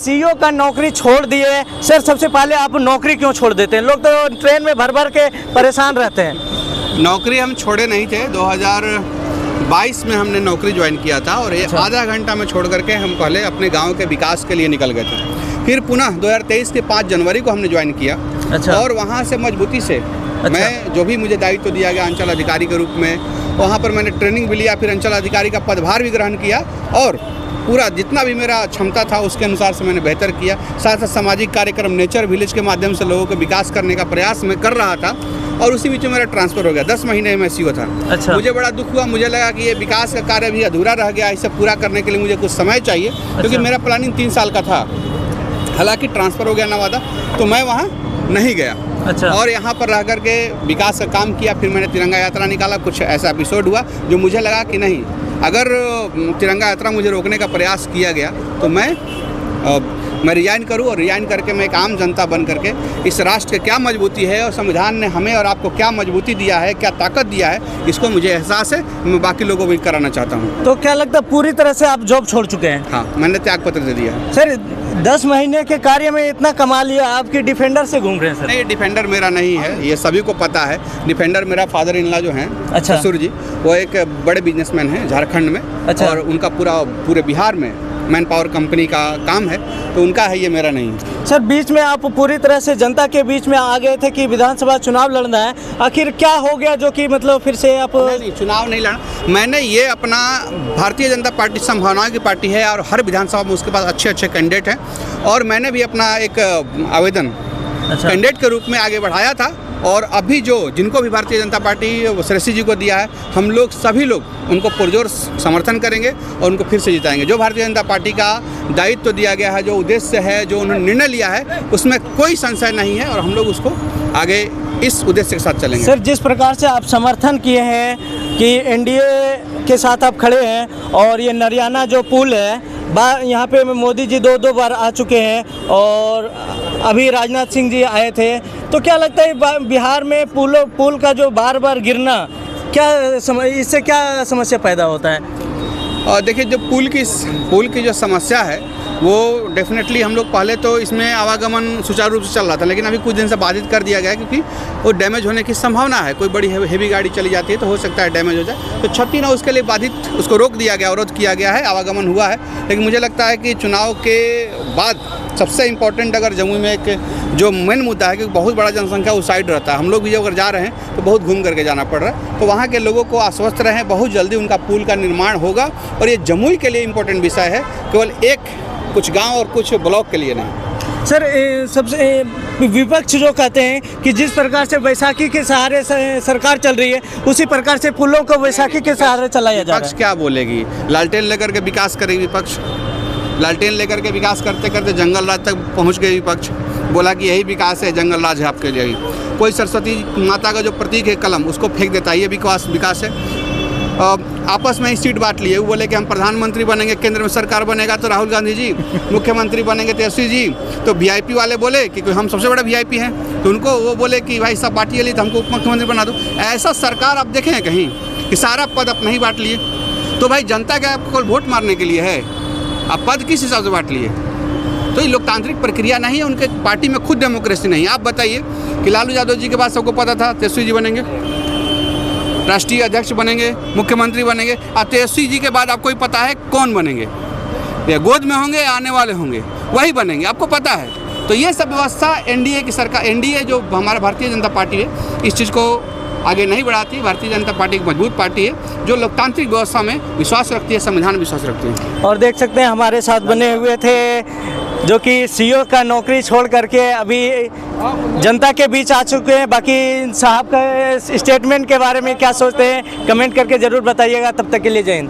CEO का नौकरी छोड़ दिए। सर, सबसे पहले आप नौकरी क्यों छोड़ देते हैं? लोग तो ट्रेन में भर भर के परेशान रहते हैं। नौकरी हम छोड़े नहीं थे। 2022 में हमने नौकरी ज्वाइन किया था और आधा घंटा में छोड़ करके हम पहले अपने गांव के विकास के लिए निकल गए थे। फिर पुनः 2023 के 5 जनवरी को हमने ज्वाइन किया। और वहाँ से मजबूती से मैं जो भी मुझे दायित्व दिया गया अंचल अधिकारी के रूप में, वहाँ पर मैंने ट्रेनिंग भी लिया, फिर अंचल अधिकारी का पदभार भी ग्रहण किया और पूरा जितना भी मेरा क्षमता था उसके अनुसार से मैंने बेहतर किया। साथ साथ सामाजिक कार्यक्रम नेचर विलेज के माध्यम से लोगों को विकास करने का प्रयास मैं कर रहा था और उसी बीच में मेरा ट्रांसफ़र हो गया। 10 महीने में सीईओ था। मुझे बड़ा दुख हुआ। मुझे लगा कि ये विकास का कार्य भी अधूरा रह गया, इसे पूरा करने के लिए मुझे कुछ समय चाहिए, क्योंकि मेरा प्लानिंग 3 साल का था। हालांकि ट्रांसफ़र हो गया नवादा, तो मैं वहाँ नहीं गया। और यहाँ पर रह कर के विकास का काम किया। फिर मैंने तिरंगा यात्रा निकाला। कुछ ऐसा एपिसोड हुआ जो मुझे लगा कि नहीं, अगर तिरंगा यात्रा मुझे रोकने का प्रयास किया गया तो मैं रिजाइन करूं और रिजाइन करके मैं एक आम जनता बन करके इस राष्ट्र की क्या मजबूती है और संविधान ने हमें और आपको क्या मजबूती दिया है, क्या ताकत दिया है, इसको मुझे एहसास है। मैं बाकी लोगों को भी कराना चाहता हूं। तो क्या लगता है पूरी तरह से आप जॉब छोड़ चुके हैं? हाँ, मैंने त्यागपत्र दे दिया। सर, 10 महीने के कार्य में इतना कमा लिया, आपकी डिफेंडर से घूम रहे हैं सर? नहीं, डिफेंडर मेरा नहीं है, ये सभी को पता है। डिफेंडर मेरा फादर इन लॉ जो हैं, ससुर जी, वो एक बड़े बिजनेसमैन हैं झारखंड में। और उनका पूरे बिहार में मैन पावर कंपनी का काम है, तो उनका है, ये मेरा नहीं। सर, बीच में आप पूरी तरह से जनता के बीच में आ गए थे कि विधानसभा चुनाव लड़ना है। आखिर क्या हो गया जो कि मतलब फिर से आप? नहीं, चुनाव नहीं लड़ा। मैंने ये अपना भारतीय जनता पार्टी संभावनाओं की पार्टी है और हर विधानसभा में उसके पास अच्छे कैंडिडेट हैं और मैंने भी अपना एक आवेदन कैंडिडेट के रूप में आगे बढ़ाया था। और अभी जिनको भी भारतीय जनता पार्टी श्रेष्ठी जी को दिया है, हम लोग सभी लोग उनको पुरजोर समर्थन करेंगे और उनको फिर से जिताएंगे। जो भारतीय जनता पार्टी का दायित्व दिया गया है, जो उद्देश्य है, जो उन्होंने निर्णय लिया है, उसमें कोई संशय नहीं है और हम लोग उसको आगे इस उद्देश्य के साथ चलेंगे। सर, जिस प्रकार से आप समर्थन किए हैं कि एनडीए के साथ आप खड़े हैं और ये नरियाना जो पुल है, यहाँ पे मोदी जी 2 बार आ चुके हैं और अभी राजनाथ सिंह जी आए थे, तो क्या लगता है बिहार में पुल का जो बार गिरना, इससे क्या समस्या पैदा होता है? देखिए, जो पुल की जो समस्या है वो डेफिनेटली हम लोग पहले तो इसमें आवागमन सुचारू रूप से चल रहा था, लेकिन अभी कुछ दिन से बाधित कर दिया गया है क्योंकि वो डैमेज होने की संभावना है। कोई बड़ी हेवी गाड़ी चली जाती है तो हो सकता है डैमेज हो जाए, तो क्षति ना उसके लिए बाधित, उसको रोक दिया गया, अवरोध किया गया है, आवागमन हुआ है। लेकिन मुझे लगता है कि चुनाव के बाद सबसे इम्पोर्टेंट अगर जमुई में एक जो मेन मुद्दा है कि बहुत बड़ा जनसंख्या उस साइड रहता है, हम लोग भी अगर जा रहे हैं तो बहुत घूम करके जाना पड़ रहा है, तो वहाँ के लोगों को आश्वस्त रहें, बहुत जल्दी उनका पुल का निर्माण होगा। और ये जमुई के लिए इम्पोर्टेंट विषय है, केवल कुछ गांव और कुछ ब्लॉक के लिए नहीं। सर, सबसे विपक्ष जो कहते हैं कि जिस प्रकार से बैसाखी के सहारे सरकार चल रही है, उसी प्रकार से पुलों को बैसाखी के सहारे चलाया जा रहा है। विपक्ष क्या बोलेगी? लालटेन लेकर के विकास करेगी विपक्ष। लालटेन लेकर के विकास करते करते जंगल राज तक पहुंच गए विपक्ष, बोला कि यही विकास है, जंगल राज है आपके लिए। कोई सरस्वती माता का जो प्रतीक है कलम, उसको फेंक देता है, ये विकास है। आपस में ही सीट बांट लिए। वो बोले कि हम प्रधानमंत्री बनेंगे, केंद्र में सरकार बनेगा तो राहुल गांधी जी, मुख्यमंत्री बनेंगे तेजस्वी जी। तो वीआईपी वाले बोले कि हम सबसे बड़ा वीआईपी हैं, तो उनको वो बोले कि भाई सब बांटिए लिए, तो हमको उप मुख्यमंत्री बना दो। ऐसा सरकार आप देखें कहीं कि सारा पद अपने ही बांट लिए? तो भाई जनता क्या आपको वोट मारने के लिए है? आप पद किस हिसाब से बांट लिए? तो ये लोकतांत्रिक प्रक्रिया नहीं है, उनके पार्टी में खुद डेमोक्रेसी नहीं है। आप बताइए कि लालू यादव जी के बाद सबको पता था तेजस्वी जी बनेंगे, राष्ट्रीय अध्यक्ष बनेंगे, मुख्यमंत्री बनेंगे। अब तेजस्वी जी के बाद आपको ही पता है कौन बनेंगे, या गोद में होंगे या आने वाले होंगे, वही बनेंगे, आपको पता है। तो ये सब व्यवस्था एनडीए की सरकार, एनडीए जो हमारा भारतीय जनता पार्टी है, इस चीज़ को आगे नहीं बढ़ाती। भारतीय जनता पार्टी एक मजबूत पार्टी है जो लोकतांत्रिक व्यवस्था में विश्वास रखती है, संविधान विश्वास रखती है। और देख सकते हैं हमारे साथ बने हुए थे जो कि सीईओ का नौकरी छोड़ करके अभी जनता के बीच आ चुके हैं। बाकी साहब का स्टेटमेंट के बारे में क्या सोचते हैं कमेंट करके ज़रूर बताइएगा। तब तक के लिए जय हिंद।